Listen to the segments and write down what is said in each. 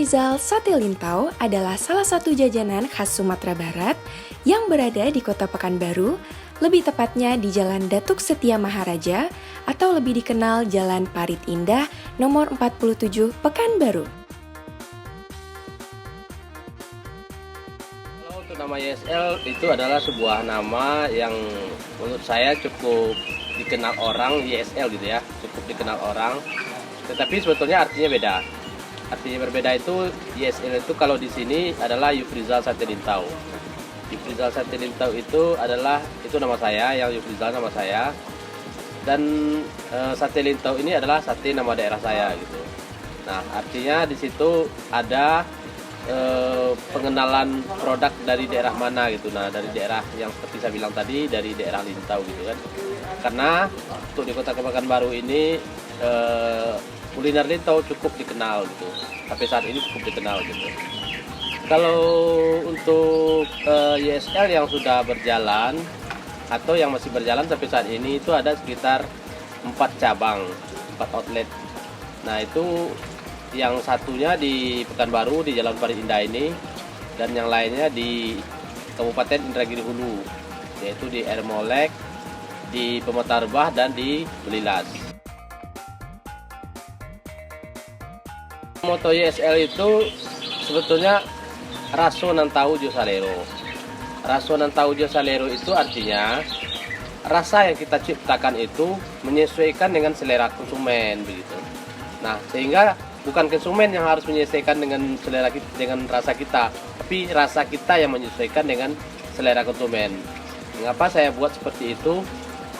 Yufrizal Sate Lintau adalah salah satu jajanan khas Sumatera Barat yang berada di Kota Pekanbaru, lebih tepatnya di Jalan Datuk Setia Maharaja atau lebih dikenal Jalan Parit Indah nomor 47 Pekanbaru. Kalau untuk nama YSL itu adalah sebuah nama yang menurut saya cukup dikenal orang, YSL gitu ya, cukup dikenal orang. Tetapi sebetulnya artinya beda. Artinya berbeda itu YSL itu kalau di sini adalah Yufrizal Sate Lintau. Yufrizal Sate Lintau itu adalah nama saya, yang Yufrizal nama saya. Dan Sate Lintau ini adalah sate nama daerah saya gitu. Nah, artinya di situ ada pengenalan produk dari daerah mana gitu. Nah, dari daerah yang seperti saya bilang tadi, dari daerah Lintau gitu kan. Karena untuk di Kota Pekanbaru ini kuliner Lintau cukup dikenal gitu. Sampai saat ini cukup dikenal gitu. Kalau untuk YSL yang sudah berjalan atau yang masih berjalan sampai saat ini itu ada sekitar 4 cabang, 4 outlet. Nah, itu yang satunya di Pekanbaru di Jalan Parit Indah ini, dan yang lainnya di Kabupaten Indragiri Hulu, yaitu di Ermolek, di Pematarbah, dan di Belilas. Moto YSL itu sebetulnya Raso nan tahu jo salero. Raso nan tahu jo salero itu artinya rasa yang kita ciptakan itu menyesuaikan dengan selera konsumen begitu. Nah, sehingga bukan konsumen yang harus menyesuaikan dengan selera kita, dengan rasa kita, tapi rasa kita yang menyesuaikan dengan selera konsumen. Mengapa saya buat seperti itu?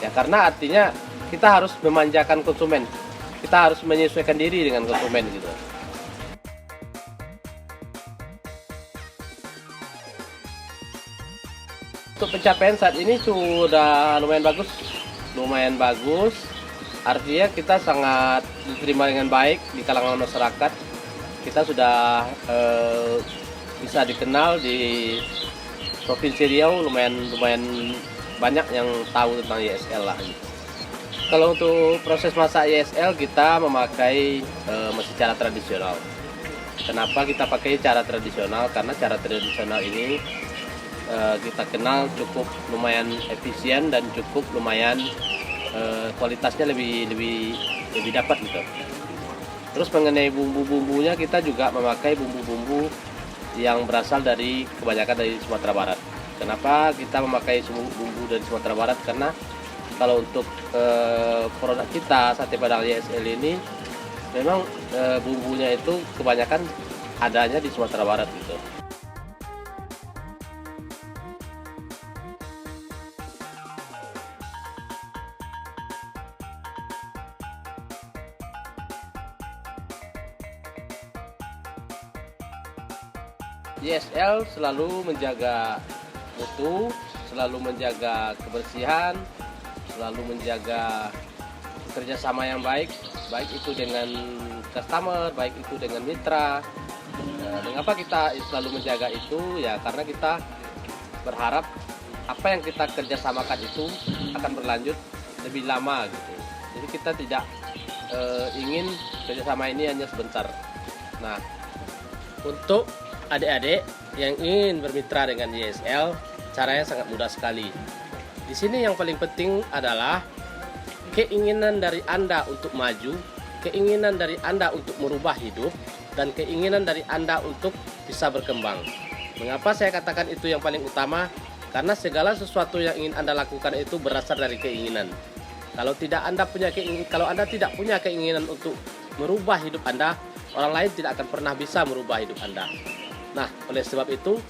Ya karena artinya kita harus memanjakan konsumen. Kita harus menyesuaikan diri dengan konsumen gitu. Untuk pencapaian saat ini sudah lumayan bagus. Artinya kita sangat diterima dengan baik di kalangan masyarakat. Kita sudah bisa dikenal di Provinsi Riau, lumayan banyak yang tahu tentang YSL lah. Kalau untuk proses masak YSL kita memakai masih cara tradisional. Kenapa kita pakai cara tradisional? Karena cara tradisional ini kita kenal cukup lumayan efisien dan cukup lumayan kualitasnya lebih dapat gitu. Terus mengenai bumbu-bumbunya kita juga memakai bumbu-bumbu yang berasal dari kebanyakan dari Sumatera Barat. Kenapa kita memakai bumbu dari Sumatera Barat? Karena kalau untuk produk kita sate Padang YSL ini memang bumbunya itu kebanyakan adanya di Sumatera Barat gitu. YSL selalu menjaga mutu, selalu menjaga kebersihan, selalu menjaga kerjasama yang baik itu dengan customer, baik itu dengan mitra. Mengapa kita selalu menjaga itu? Ya karena kita berharap apa yang kita kerjasamakan itu akan berlanjut lebih lama gitu. Jadi kita tidak ingin kerjasama ini hanya sebentar. Nah, untuk adik-adik yang ingin bermitra dengan YSL, caranya sangat mudah sekali. Di sini yang paling penting adalah keinginan dari Anda untuk maju, keinginan dari Anda untuk merubah hidup, dan keinginan dari Anda untuk bisa berkembang. Mengapa saya katakan itu yang paling utama? Karena segala sesuatu yang ingin Anda lakukan itu berasal dari keinginan. Kalau Anda tidak punya keinginan untuk merubah hidup Anda, orang lain tidak akan pernah bisa merubah hidup Anda. Nah, oleh sebab itu,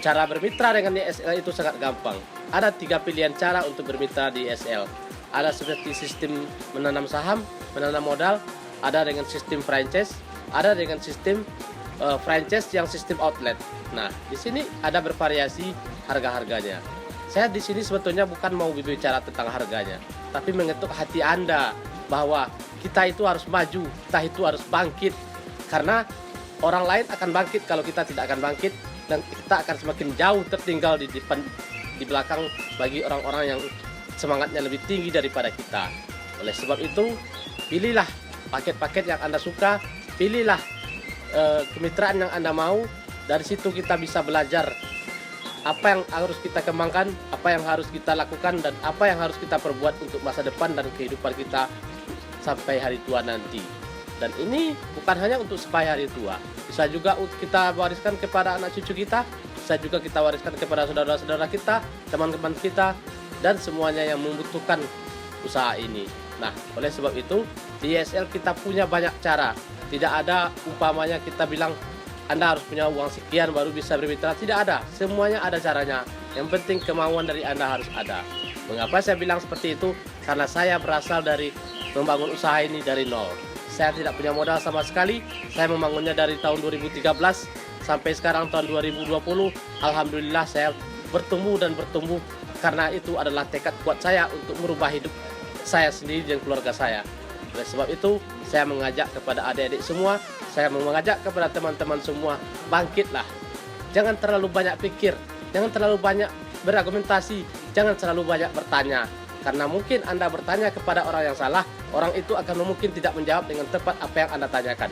cara bermitra dengan YSL itu sangat gampang. Ada 3 pilihan cara untuk bermitra di YSL. Ada seperti sistem menanam saham, menanam modal, ada dengan sistem franchise, ada dengan sistem franchise yang sistem outlet. Nah, di sini ada bervariasi harga-harganya. Saya di sini sebetulnya bukan mau berbicara tentang harganya, tapi mengetuk hati Anda bahwa kita itu harus maju, kita itu harus bangkit. Karena orang lain akan bangkit kalau kita tidak akan bangkit, dan kita akan semakin jauh tertinggal di belakang bagi orang-orang yang semangatnya lebih tinggi daripada kita. Oleh sebab itu, pilihlah paket-paket yang Anda suka, pilihlah kemitraan yang Anda mau. Dari situ kita bisa belajar apa yang harus kita kembangkan, apa yang harus kita lakukan, dan apa yang harus kita perbuat untuk masa depan dan kehidupan kita sampai hari tua nanti. Dan ini bukan hanya untuk sampai hari tua, bisa juga kita wariskan kepada anak cucu kita, bisa juga kita wariskan kepada saudara-saudara kita, teman-teman kita, dan semuanya yang membutuhkan usaha ini. Nah, oleh sebab itu di YSL kita punya banyak cara. Tidak ada umpamanya kita bilang Anda harus punya uang sekian baru bisa bermitra. Tidak ada, semuanya ada caranya. Yang penting kemauan dari Anda harus ada. Mengapa saya bilang seperti itu? Karena saya berasal dari membangun usaha ini dari nol. Saya tidak punya modal sama sekali. Saya membangunnya dari tahun 2013 sampai sekarang tahun 2020. Alhamdulillah saya bertumbuh dan bertumbuh, karena itu adalah tekad kuat saya untuk merubah hidup saya sendiri dan keluarga saya. Oleh sebab itu, saya mengajak kepada adik-adik semua, saya mengajak kepada teman-teman semua, bangkitlah. Jangan terlalu banyak pikir, jangan terlalu banyak berargumentasi, jangan terlalu banyak bertanya. Karena mungkin Anda bertanya kepada orang yang salah, orang itu akan mungkin tidak menjawab dengan tepat apa yang Anda tanyakan.